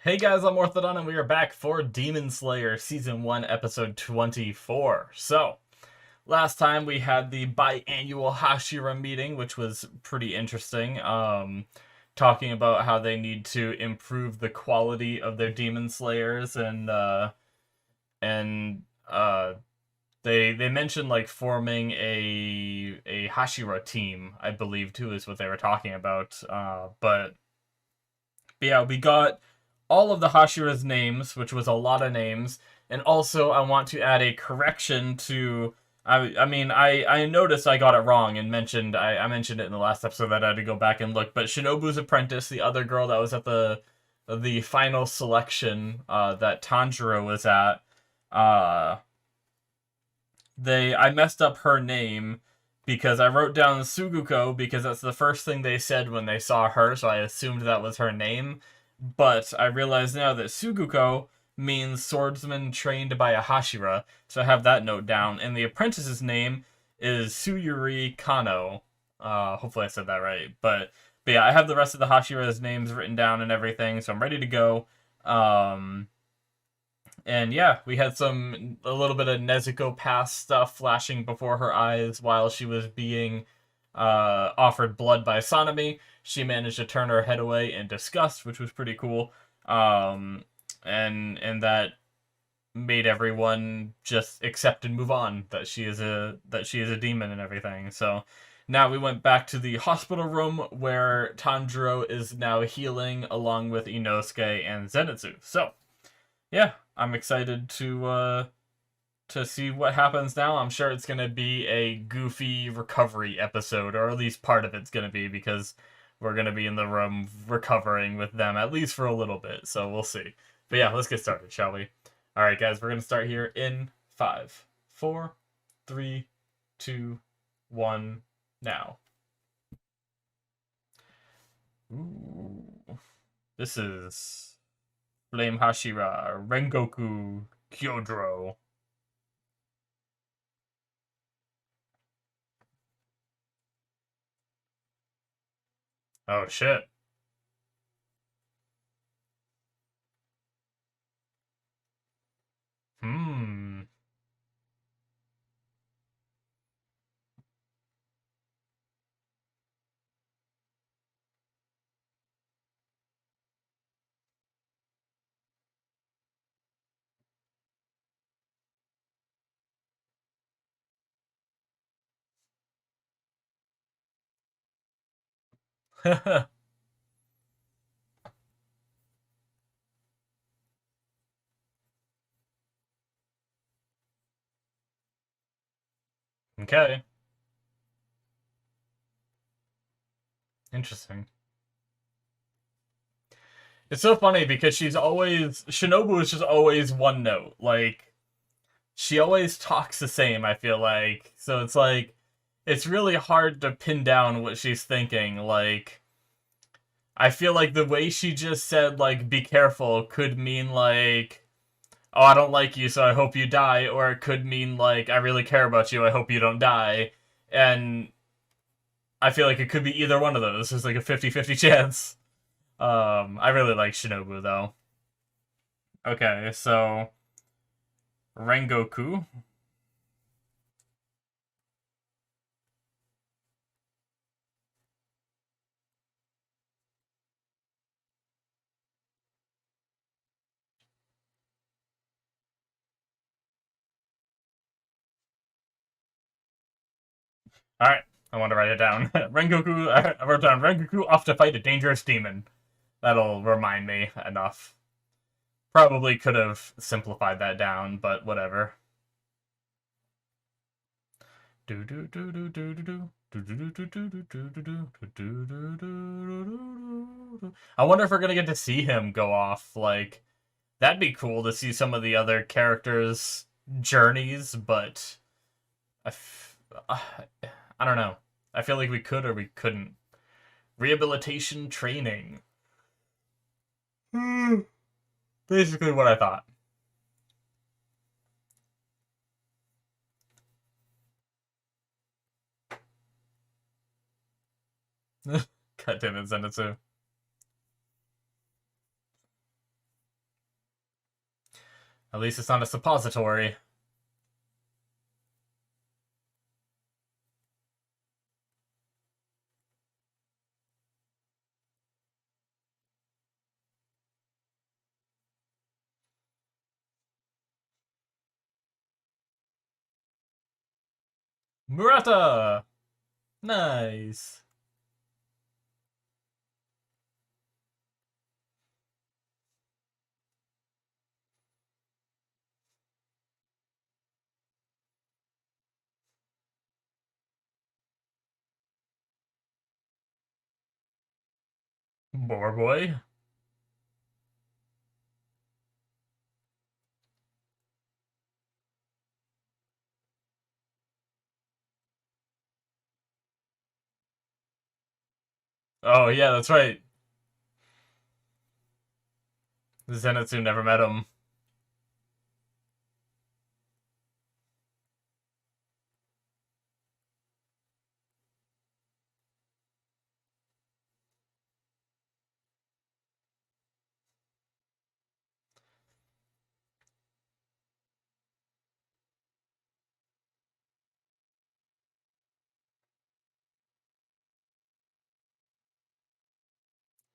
Hey guys, I'm Morthadon, and we are back for Demon Slayer Season 1, Episode 24. So, last time we had the biannual Hashira meeting, which was pretty interesting, talking about how they need to improve the quality of their Demon Slayers, and they mentioned, like, forming a Hashira team, I believe, too, is what they were talking about, but yeah, we got all of the Hashira's names, which was a lot of names, and also I want to add a correction to. I noticed I got it wrong and I mentioned it in the last episode that I had to go back and look. But Shinobu's apprentice, the other girl that was at the final selection that Tanjiro was at, uh, I messed up her name because I wrote down Suguko because that's the first thing they said when they saw her, so I assumed that was her name. But I realize now that Suguko means swordsman trained by a Hashira, so I have that note down. And the apprentice's name is Suyuri Kano. Hopefully I said that right. But yeah, I have the rest of the Hashira's names written down and everything, so I'm ready to go. And yeah, we had a little bit of Nezuko past stuff flashing before her eyes while she was being offered blood by Sanemi. She managed to turn her head away in disgust, which was pretty cool. And that made everyone just accept and move on that she is a demon and everything. So now we went back to the hospital room where Tanjiro is now healing along with Inosuke and Zenitsu. So yeah, I'm excited to see what happens now. I'm sure it's gonna be a goofy recovery episode, or at least part of it's gonna be, because we're gonna be in the room recovering with them at least for a little bit. So we'll see. But yeah, let's get started, shall we? All right, guys, we're gonna start here in 5, 4, 3, 2, 1, now. Ooh. This is Flame Hashira Rengoku Kyodro. Oh shit. Hmm. Okay. Interesting. It's so funny because Shinobu is just always one note. Like, she always talks the same, I feel like. So it's like it's really hard to pin down what she's thinking. Like, I feel like the way she just said, like, be careful could mean like, oh, I don't like you, so I hope you die, or it could mean like, I really care about you, I hope you don't die. And I feel like it could be either one of those. There's like a 50-50 chance. I really like Shinobu though. Okay, so Rengoku. All right, I want to write it down. Rengoku. I wrote down Rengoku off to fight a dangerous demon. That'll remind me enough. Probably could have simplified that down, but whatever. I wonder if we're gonna get to see him go off. Like, that'd be cool to see some of the other characters' journeys, but I, f- I don't know. I feel like we could or we couldn't. Rehabilitation training. Basically what I thought. God damn it, Zenitsu. At least it's not a suppository. Murata! Nice. More boy. Oh, yeah, that's right. Zenitsu never met him.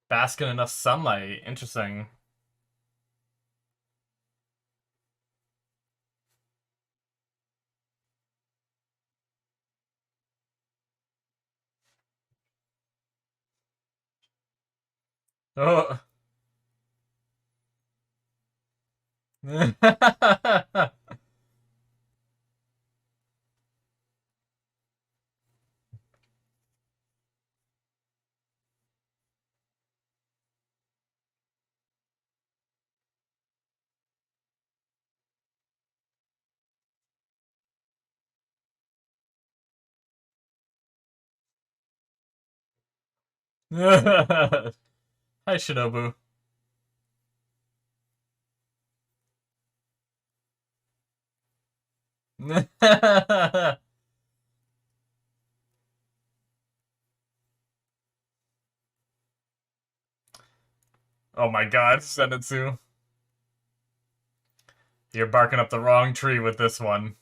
Bask in enough sunlight. Interesting. Oh. Hi, Shinobu. Oh my god, Zenitsu. You're barking up the wrong tree with this one.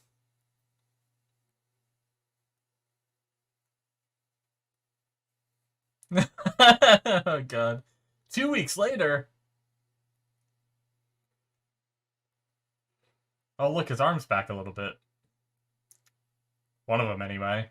Oh god. 2 weeks later. Oh look, his arm's back a little bit. One of them, anyway.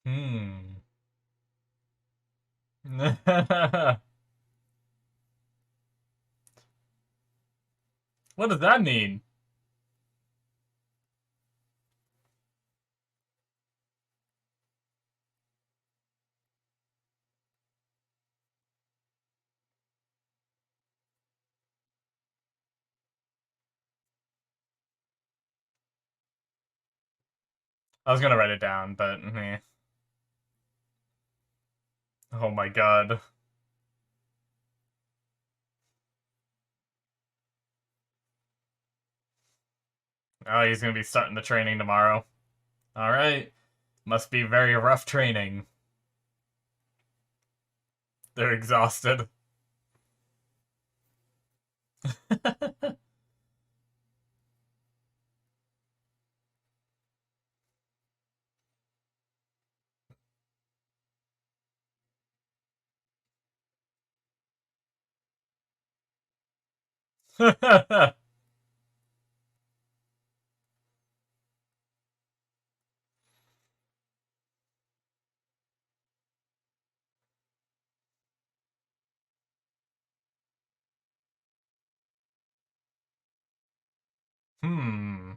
Hmm. What does that mean? I was gonna write it down, but eh. Oh my god. Oh, he's gonna be starting the training tomorrow. Alright. Must be very rough training. They're exhausted. Hmm.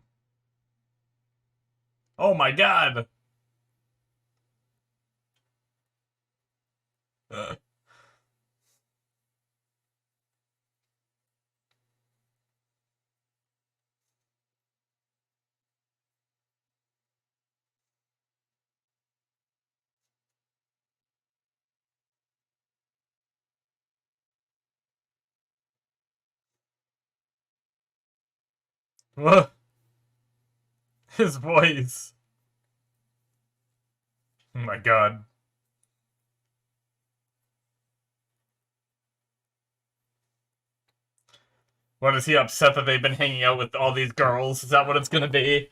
Oh my god! His voice. Oh my god. What, is he upset that they've been hanging out with all these girls? Is that what it's gonna be?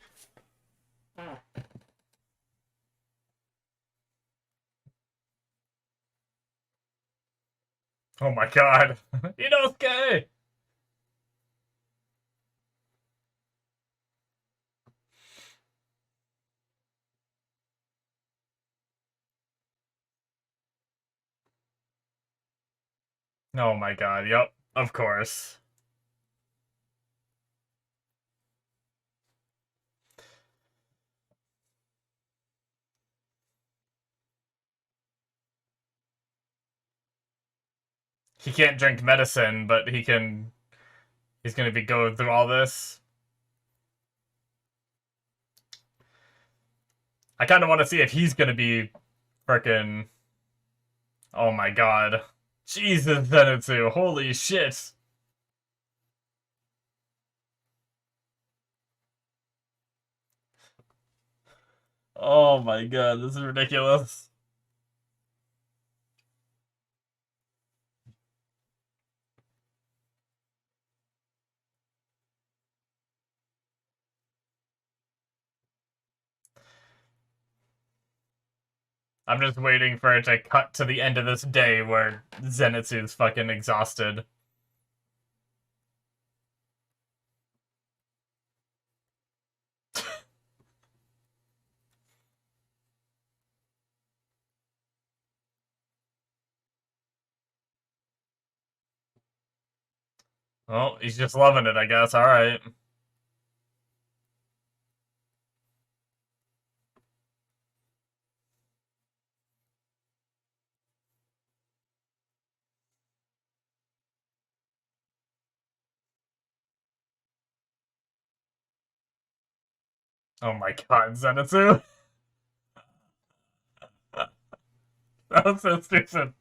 Oh my god. Inosuke! Oh my god, yep. Of course. He can't drink medicine, but he can... He's gonna be going through all this. I kinda wanna see if he's gonna be frickin'... Oh my god. Jesus, Zenitsu, holy shit. Oh my god, this is ridiculous. I'm just waiting for it to cut to the end of this day where Zenitsu's fucking exhausted. Well, he's just loving it, I guess. Alright. Oh my god, Zenitsu. That was so stupid.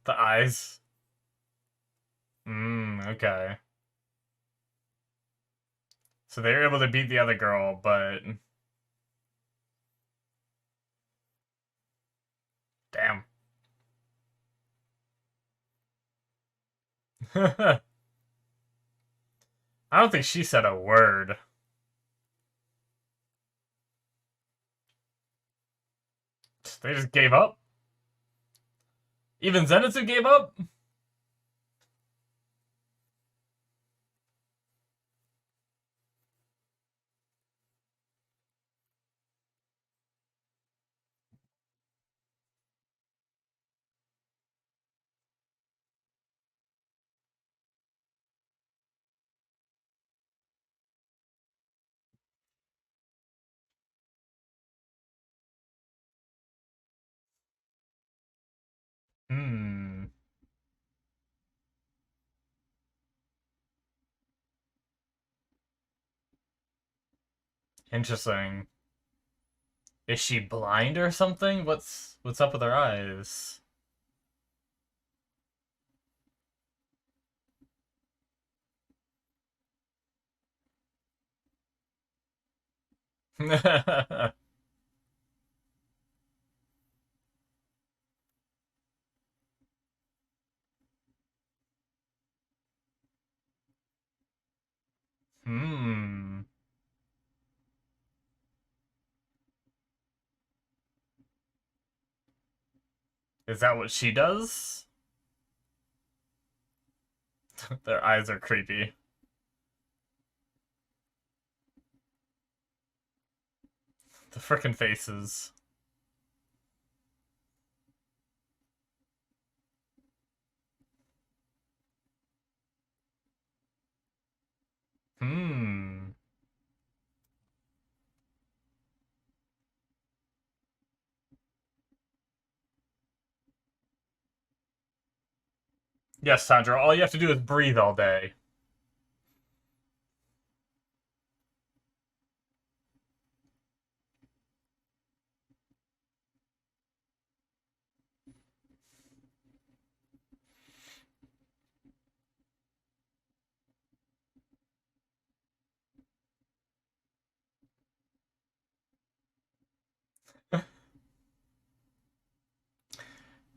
The eyes. Okay. So they were able to beat the other girl, but... Damn. I don't think she said a word. They just gave up? Even Zenitsu gave up? Hmm. Interesting. Is she blind or something? What's up with her eyes? Hmm. Is that what she does? Their eyes are creepy. The frickin' faces. Hmm. Yes, Sandra, all you have to do is breathe all day.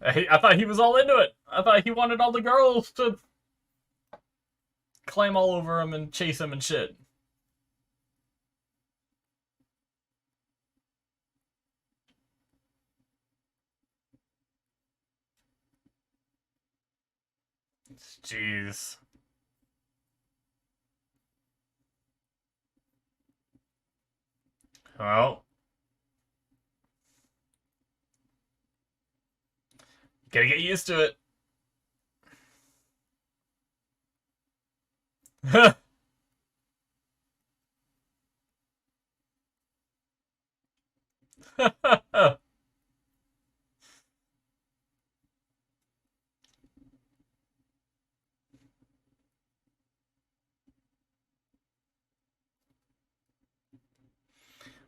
I thought he was all into it. I thought he wanted all the girls to climb all over him and chase him and shit. Jeez. Well, gotta get used to it.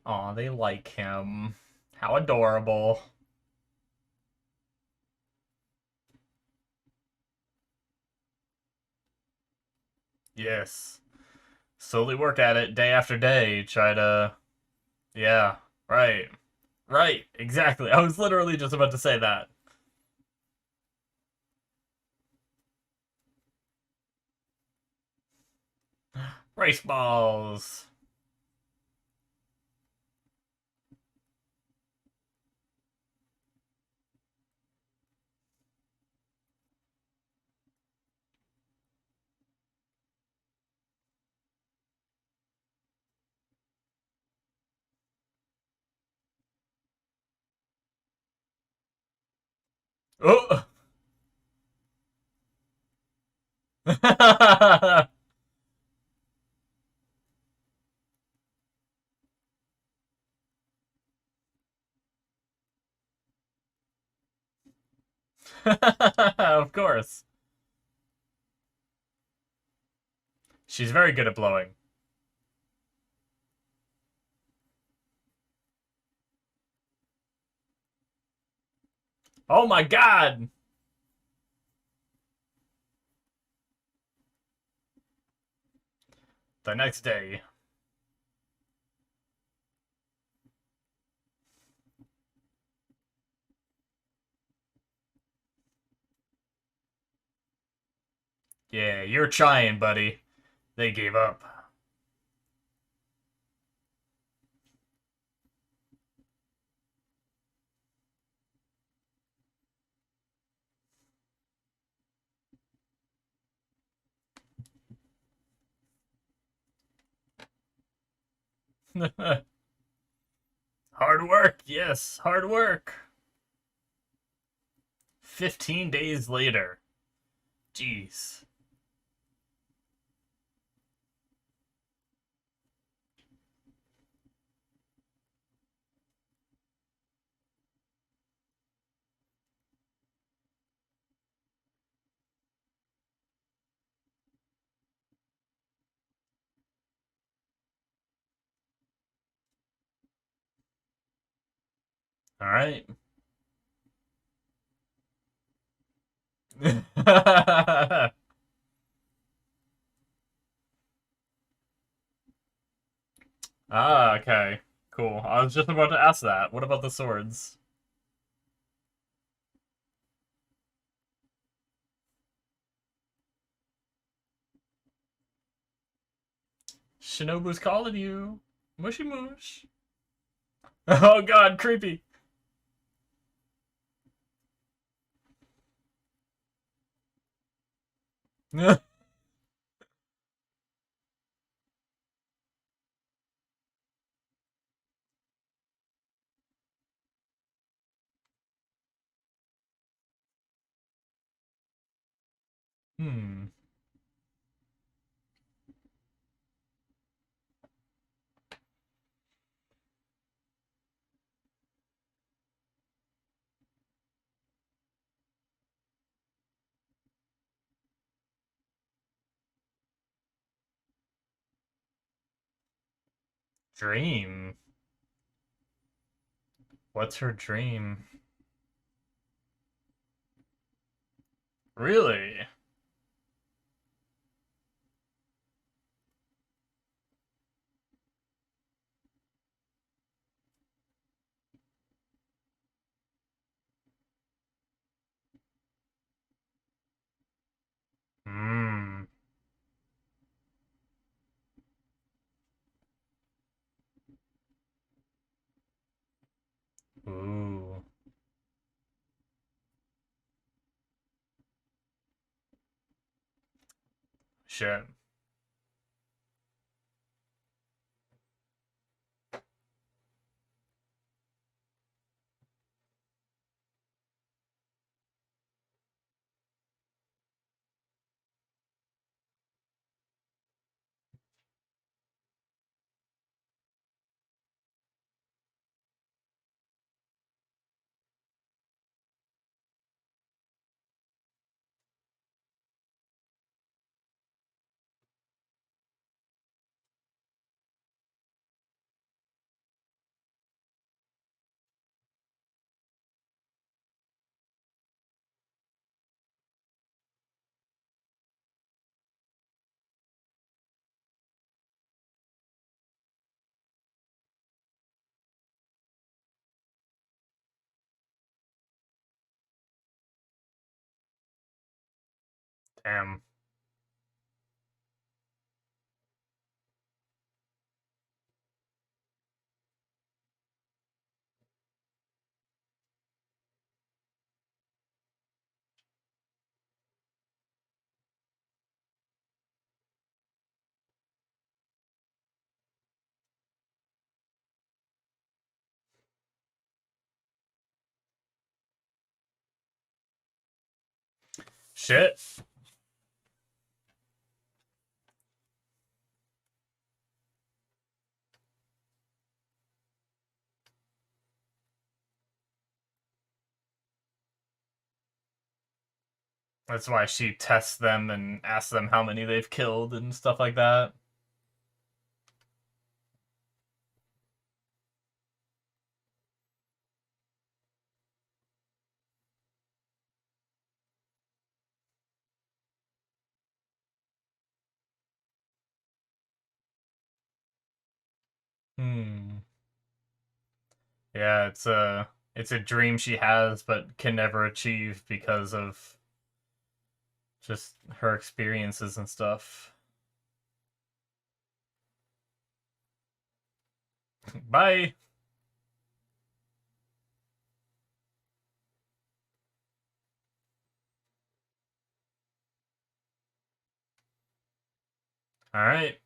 Aw, they like him. How adorable. Yes. Slowly work at it day after day. Try to. Yeah, right. Right, exactly. I was literally just about to say that. Race balls. Oh! Of course. She's very good at blowing. Oh my god! The next day. Yeah, you're trying, buddy. They gave up. Hard work, yes, hard work. 15 days later. Jeez. Alright. Ah, okay. Cool. I was just about to ask that. What about the swords? Shinobu's calling you. Mushy mush. Oh god, creepy. Hmm. Dream. What's her dream? Really? Hmm. Ooh. Shit. Damn. Shit. That's why she tests them and asks them how many they've killed and stuff like that. Hmm. Yeah, it's a dream she has but can never achieve because of just her experiences and stuff. Bye. All right.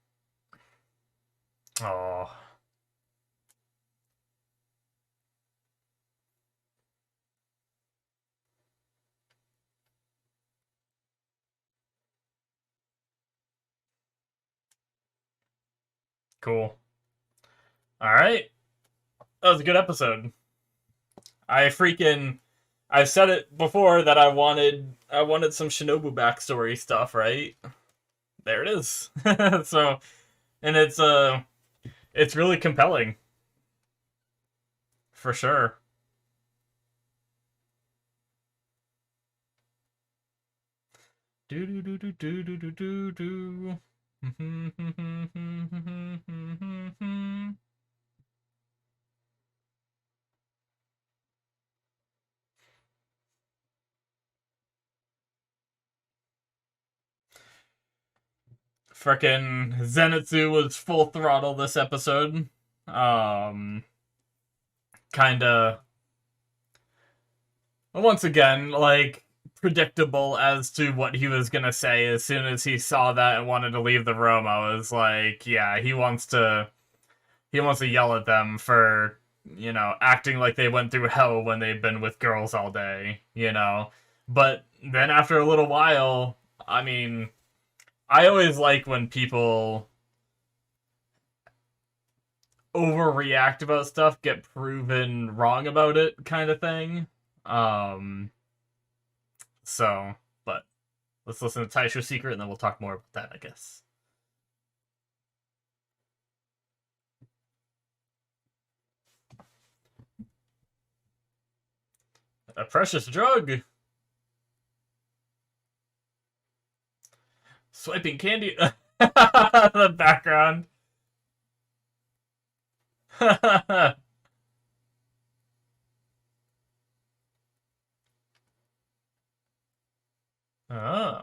Oh, cool. All right. That was a good episode. I freaking I've said it before that I wanted some Shinobu backstory stuff, right? There it is. So, and it's really compelling for sure. Do do do do do do do do do. Frickin' Zenitsu was full throttle this episode. Um, Kinda once again, like, predictable as to what he was gonna say. As soon as he saw that and wanted to leave the room, I was like, yeah, he wants to yell at them for, acting like they went through hell when they've been with girls all day. But then after a little while, I mean, I always like when people overreact about stuff, get proven wrong about it, kind of thing. Um, so, but let's listen to Taisho's Secret and then we'll talk more about that, I guess. A precious drug. Swiping candy. The background. Oh.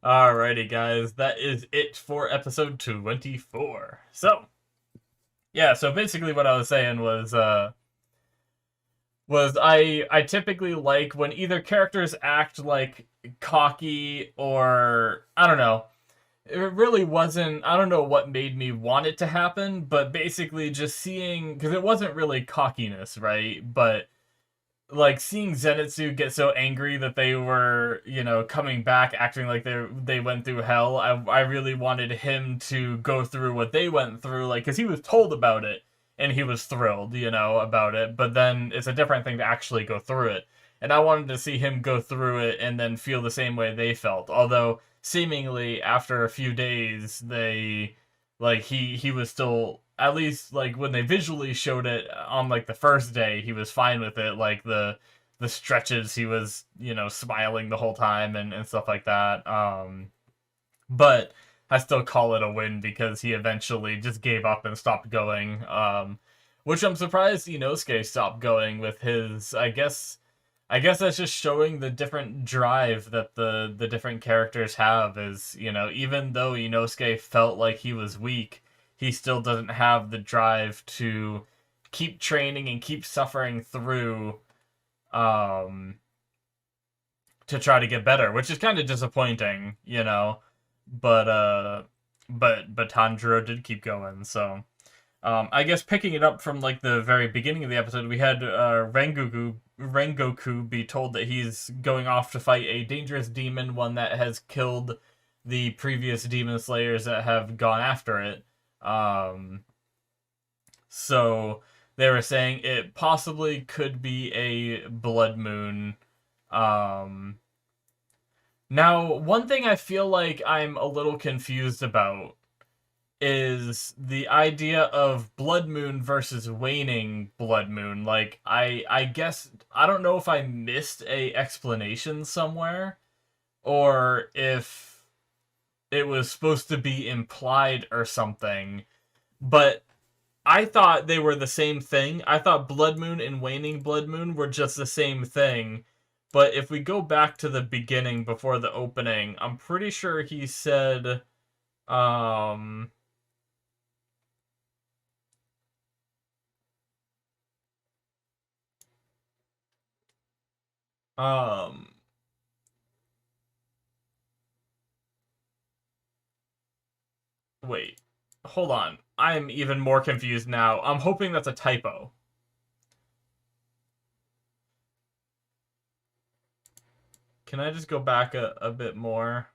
Alrighty, guys. That is it for episode 24. So, yeah, so basically what I was saying was I typically like when either characters act like cocky or I don't know. It really wasn't, I don't know what made me want it to happen, but basically just seeing, because it wasn't really cockiness, right? But like seeing Zenitsu get so angry that they were, coming back acting like they went through hell. I really wanted him to go through what they went through, like, because he was told about it and he was thrilled, about it. But then it's a different thing to actually go through it. And I wanted to see him go through it and then feel the same way they felt. Although seemingly after a few days, he was still, at least like when they visually showed it on like the first day, he was fine with it. Like the stretches, he was smiling the whole time and stuff like that. But I still call it a win because he eventually just gave up and stopped going. Which I'm surprised Inosuke stopped going with his. I guess that's just showing the different drive that the different characters have. Is even though Inosuke felt like he was weak, he still doesn't have the drive to keep training and keep suffering through to try to get better, which is kind of disappointing. But Tanjiro did keep going, so I guess picking it up from like the very beginning of the episode, we had Rengoku be told that he's going off to fight a dangerous demon, one that has killed the previous demon slayers that have gone after it. So they were saying it possibly could be a blood moon. Now, one thing I feel like I'm a little confused about is the idea of blood moon versus waning blood moon. Like, I guess I don't know if I missed a explanation somewhere or if it was supposed to be implied or something, but I thought they were the same thing. I thought blood moon and waning blood moon were just the same thing. But if we go back to the beginning before the opening, I'm pretty sure he said um Um, wait. Hold on. I'm even more confused now. I'm hoping that's a typo. Can I just go back a bit more?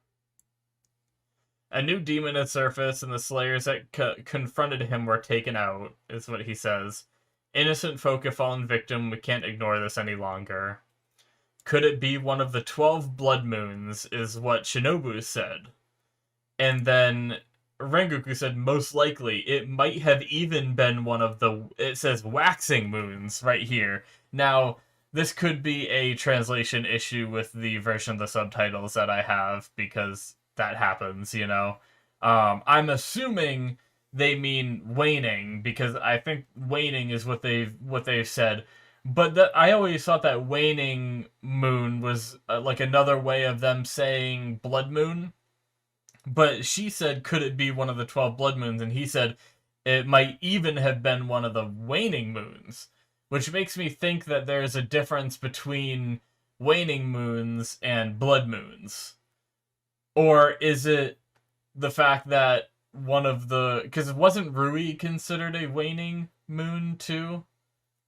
A new demon had surfaced, and the slayers that confronted him were taken out, is what he says. Innocent folk have fallen victim. We can't ignore this any longer. Could it be one of the 12 blood moons, is what Shinobu said. And then Rengoku said most likely it might have even been one of the, it says waxing moons right here. Now, this could be a translation issue with the version of the subtitles that I have because that happens. I'm assuming they mean waning because I think waning is what they've said. But I always thought that waning moon was like another way of them saying blood moon. But she said, could it be one of the 12 blood moons? And he said, it might even have been one of the waning moons. Which makes me think that there's a difference between waning moons and blood moons. Or is it the fact that one of the... Because wasn't Rui considered a waning moon too?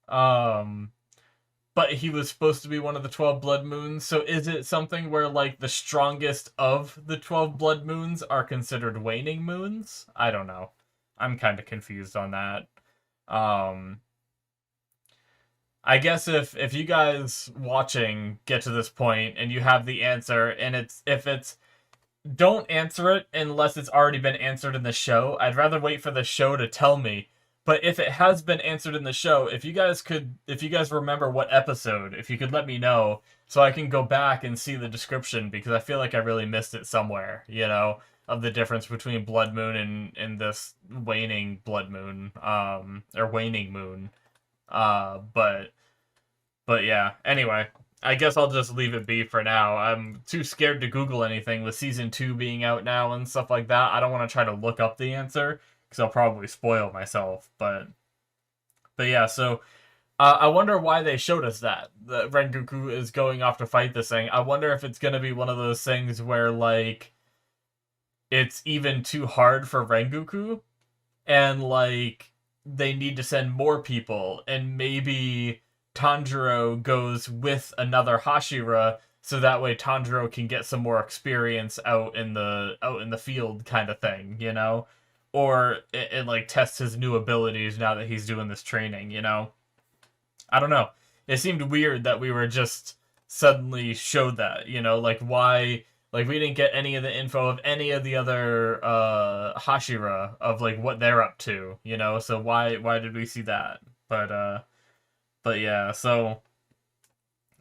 But he was supposed to be one of the 12 blood moons. So is it something where, like, the strongest of the 12 blood moons are considered waning moons? I don't know. I'm kind of confused on that. I guess if you guys watching get to this point and you have the answer, and if it's don't answer it unless it's already been answered in the show. I'd rather wait for the show to tell me. But if it has been answered in the show, if you guys remember what episode, if you could let me know so I can go back and see the description because I feel like I really missed it somewhere, of the difference between Blood Moon and this waning Blood Moon, or waning moon. But yeah, anyway, I guess I'll just leave it be for now. I'm too scared to Google anything with season 2 being out now and stuff like that. I don't want to try to look up the answer because I'll probably spoil myself. But yeah, so I wonder why they showed us that Rengoku is going off to fight this thing. I wonder if it's gonna be one of those things where like it's even too hard for Rengoku and like they need to send more people and maybe Tanjiro goes with another Hashira so that way Tanjiro can get some more experience out in the field kind of thing, or it like tests his new abilities now that he's doing this training. I don't know. It seemed weird that we were just suddenly showed that, like why like we didn't get any of the info of any of the other Hashira of like what they're up to, So why did we see that? But yeah, so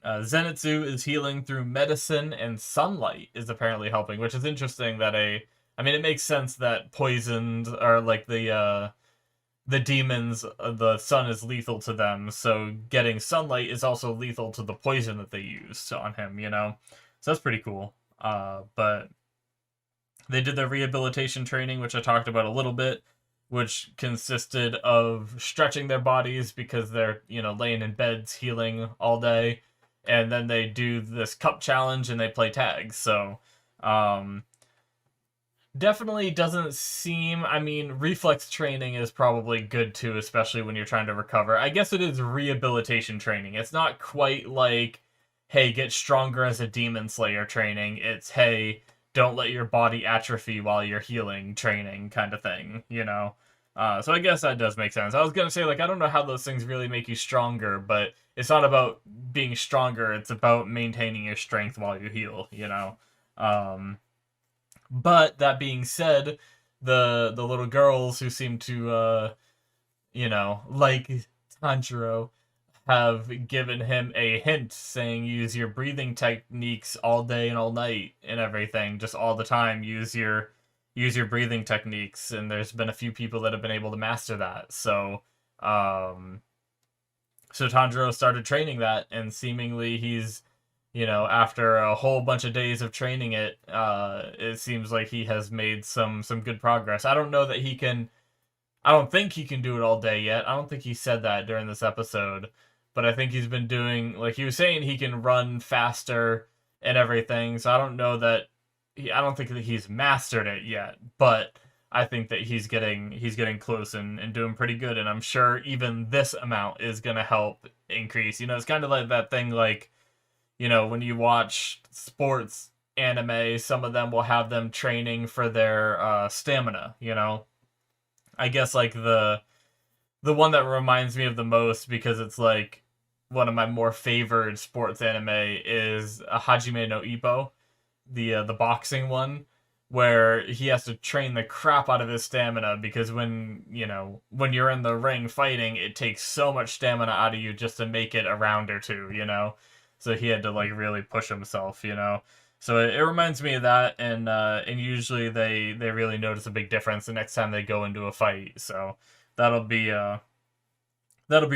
Zenitsu is healing through medicine and sunlight is apparently helping, which is interesting that I mean it makes sense that poisoned or like the demons, the sun is lethal to them, so getting sunlight is also lethal to the poison that they use on him, So that's pretty cool. But they did their rehabilitation training, which I talked about a little bit, which consisted of stretching their bodies because they're, laying in beds healing all day. And then they do this cup challenge and they play tags. So, definitely doesn't seem, I mean, reflex training is probably good too, especially when you're trying to recover. I guess it is rehabilitation training. It's not quite like, hey, get stronger as a demon slayer training. It's, hey, don't let your body atrophy while you're healing training kind of thing, So I guess that does make sense. I was going to say, like, I don't know how those things really make you stronger, but it's not about being stronger. It's about maintaining your strength while you heal. But that being said, the little girls who seem to like Tanjiro have given him a hint saying use your breathing techniques all day and all night and everything, just all the time. Use your breathing techniques, and there's been a few people that have been able to master that. So Tanjiro started training that, and seemingly he's after a whole bunch of days of training it, it seems like he has made some good progress. I don't know that he can. I don't think he can do it all day yet. I don't think he said that during this episode, but I think he's been doing like he was saying he can run faster and everything. So I don't know that. I don't think that he's mastered it yet, but I think that he's getting close and doing pretty good. And I'm sure even this amount is gonna help increase. It's kind of like that thing like. When you watch sports anime, some of them will have them training for their stamina, I guess like the one that reminds me of the most because it's like one of my more favored sports anime is Hajime no Ippo, the boxing one, where he has to train the crap out of his stamina because when you're in the ring fighting, it takes so much stamina out of you just to make it a round or two. So he had to like really push himself. So it reminds me of that, and usually they really notice a big difference the next time they go into a fight. So that'll be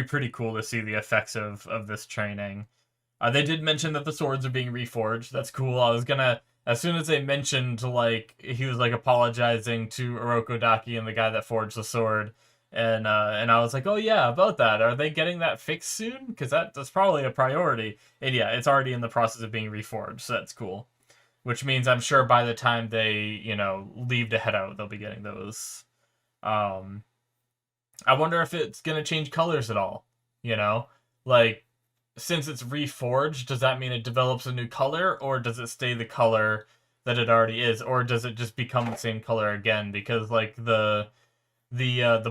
pretty cool to see the effects of this training. They did mention that the swords are being reforged. That's cool. I was gonna, as soon as they mentioned like he was like apologizing to Orokodaki and the guy that forged the sword, and I was like, oh yeah, about that. Are they getting that fixed soon? Because that's probably a priority. And yeah, it's already in the process of being reforged, so that's cool. Which means I'm sure by the time they leave to head out, they'll be getting those. I wonder if it's gonna change colors at all. Like since it's reforged, does that mean it develops a new color, or does it stay the color that it already is, or does it just become the same color again? Because like the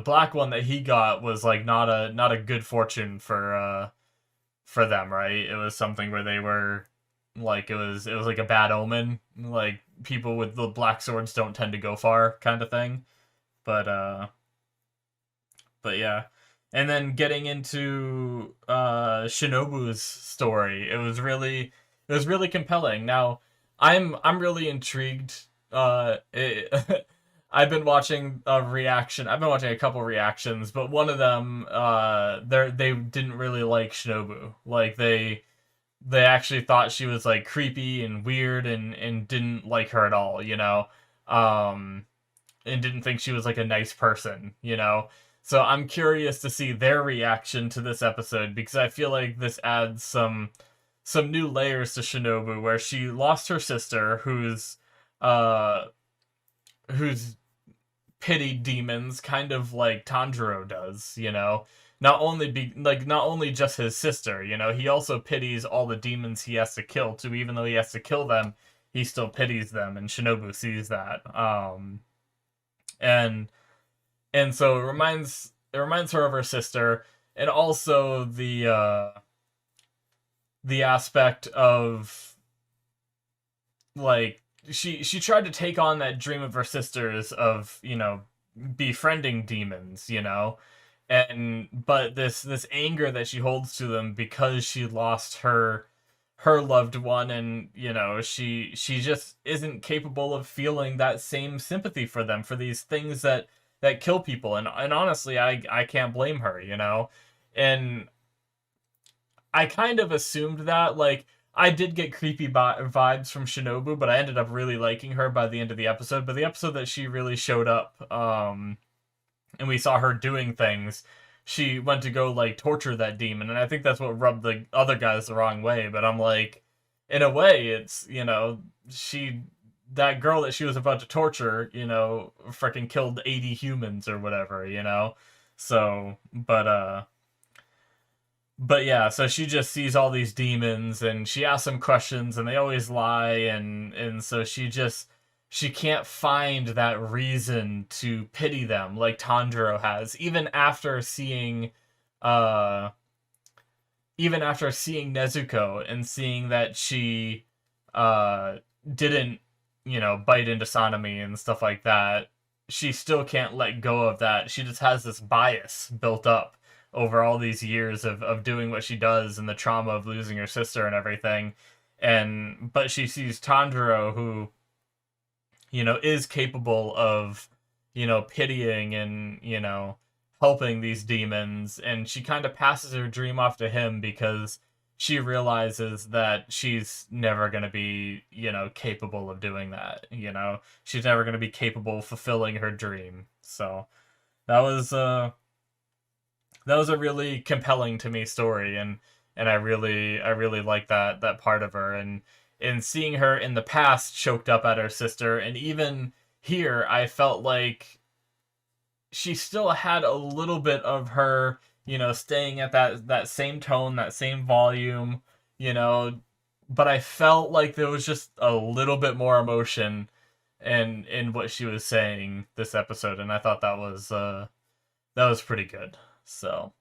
black one that he got was like not a good fortune for them, right? It was something where they were like it was like a bad omen. Like people with the black swords don't tend to go far, kind of thing. But but yeah. And then getting into Shinobu's story, it was really compelling. Now, I'm really intrigued. I've been watching a reaction. I've been watching a couple reactions, but one of them, they didn't really like Shinobu. Like they actually thought she was like creepy and weird and didn't like her at all. Um, and didn't think she was like a nice person. So I'm curious to see their reaction to this episode because I feel like this adds some new layers to Shinobu where she lost her sister uh who's pitied demons kind of like Tanjiro does. Not only just his sister, he also pities all the demons he has to kill too, even though he has to kill them, he still pities them and Shinobu sees that. And so it reminds her of her sister, and also the aspect of like she tried to take on that dream of her sisters of befriending demons. And but this anger that she holds to them because she lost her loved one, and she just isn't capable of feeling that same sympathy for them, for these things that kill people. And honestly, I can't blame her. And I kind of assumed that, like, I did get creepy vibes from Shinobu, but I ended up really liking her by the end of the episode. But the episode that she really showed up, and we saw her doing things, she went to go like torture that demon, and I think that's what rubbed the other guys the wrong way. But I'm like, in a way, it's she that girl that she was about to torture, freaking killed 80 humans or whatever. So, but yeah, so she just sees all these demons and she asks them questions and they always lie, and so she can't find that reason to pity them like Tanjiro has, uh even after seeing Nezuko and seeing that she uh didn't, bite into Sanemi and stuff like that. She still can't let go of that. She just has this bias built up over all these years of doing what she does and the trauma of losing her sister and everything. But she sees Tanjiro, who is capable of pitying and helping these demons, and she kind of passes her dream off to him because she realizes that she's never going to be capable of doing that. She's never going to be capable of fulfilling her dream. So that was a really compelling to me story, and I really like that part of her, and seeing her in the past choked up at her sister, and even here I felt like she still had a little bit of her, staying at that same tone, that same volume, you know, but I felt like there was just a little bit more emotion in what she was saying this episode, and I thought that was pretty good. So,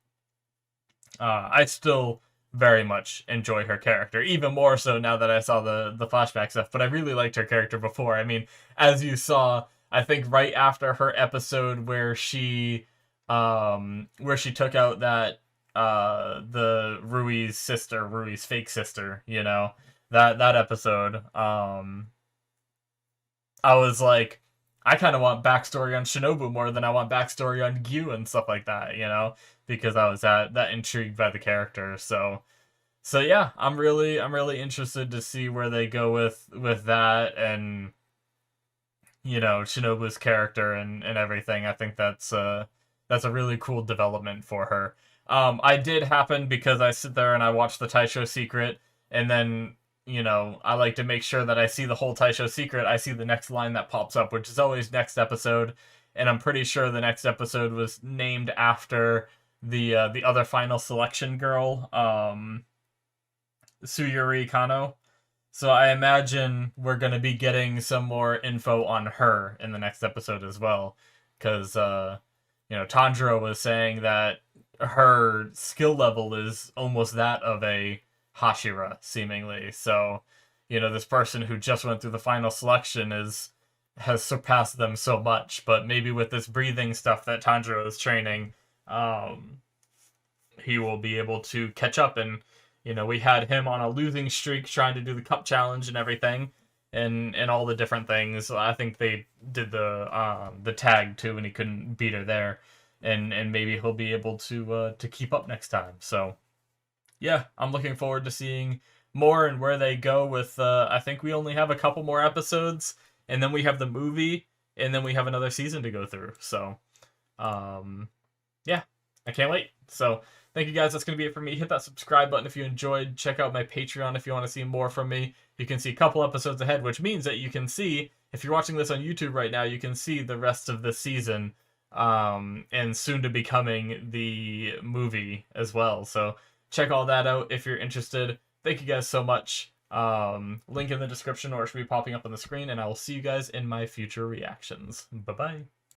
I still very much enjoy her character, even more so now that I saw the flashback stuff. But I really liked her character before. I mean, as you saw, I think right after her episode where she took out that the Rui's fake sister, that episode, I was like, I kind of want backstory on Shinobu more than I want backstory on Gyu and stuff like that, because I was that intrigued by the character. So yeah, I'm really interested to see where they go with that, and Shinobu's character and everything. I think that's a really cool development for her. I did happen, because I sit there and I watch the Taisho Secret, and then I like to make sure that I see the whole Taisho Secret. I see the next line that pops up, which is always next episode, and I'm pretty sure the next episode was named after the other final selection girl, Suyuri Kano. So I imagine we're going to be getting some more info on her in the next episode as well, because Tanjiro was saying that her skill level is almost that of a Hashira, seemingly. So, this person who just went through the final selection has surpassed them so much. But maybe with this breathing stuff that Tanjiro is training, he will be able to catch up. And we had him on a losing streak trying to do the cup challenge and everything, and all the different things. I think they did the tag too, and he couldn't beat her there. And maybe he'll be able to keep up next time. So yeah, I'm looking forward to seeing more and where they go with. I think we only have a couple more episodes, and then we have the movie, and then we have another season to go through. So, yeah, I can't wait. So, thank you guys. That's going to be it for me. Hit that subscribe button if you enjoyed. Check out my Patreon if you want to see more from me. You can see a couple episodes ahead, which means that you can see, if you're watching this on YouTube right now, you can see the rest of the season, and soon to be coming the movie as well. So, check all that out if you're interested. Thank you guys so much. Link in the description, or it should be popping up on the screen, and I will see you guys in my future reactions. Bye-bye.